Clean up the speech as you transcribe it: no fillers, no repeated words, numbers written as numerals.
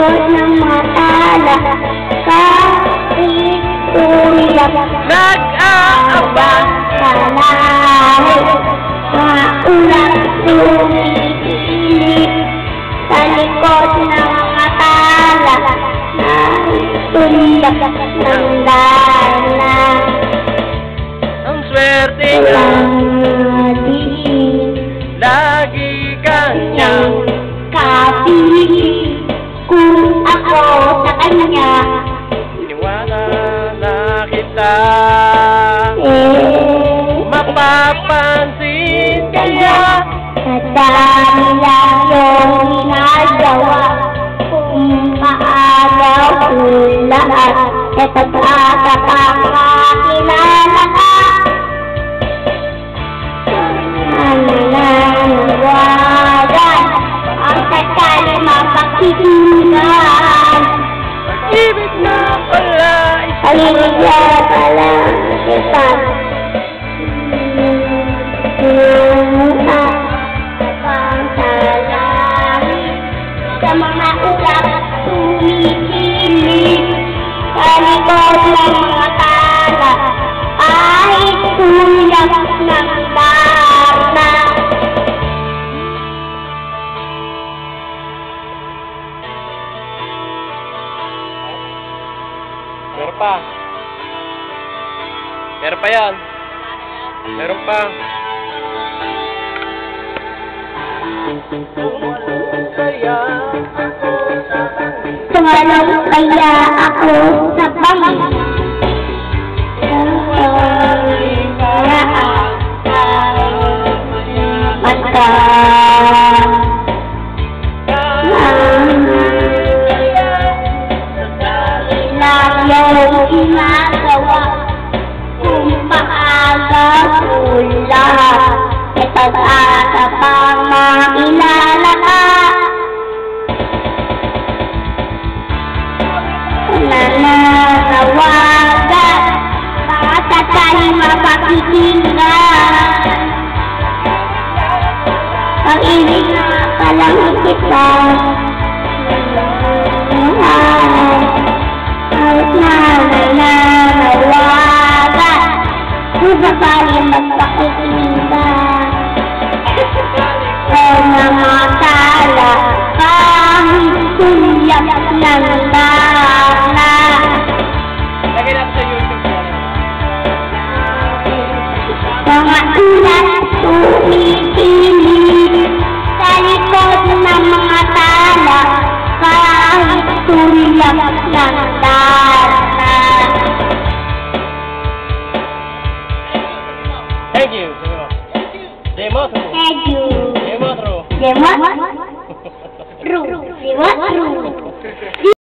likod ng matala, kahit tulad nag-aabang sa lahi, maulat sumisilip sa likod ng matala, tulad ng dala. ang swerte ka, lagi kanyang kapili. Kung ako sa kanya, iniwala na kita, mapapansin kaya sa dami lang yung ginagawa. Kung maaraw ko lahat, eto't atapang makilala ka. Nananawagan ang sakali mapakikinggan. ibig na pala Kaligaya pala kita. Habang sa langit, sa mga ulap tumikilig, sa likod ng mga tala ay tulad ng dana. meron pa. Meron pa yan. Meron pa. Tumalong kaya ako sa bangin. Mata yung ginagawa. Kung maaga pula, ito't ata pang makilala ka. Nananawagan, sakali mapakikinggan. Ang ibig na palang kita, nananawagan, kung sakali magpakikinggan. O namatala, kahit tulad ng dana. Lagay natin sa YouTube. Mga ulat tumikilig sa likod ng mga tala, kahit tulad ng dana. Thank you. Demotro. Thank you. Demotro. Demotro.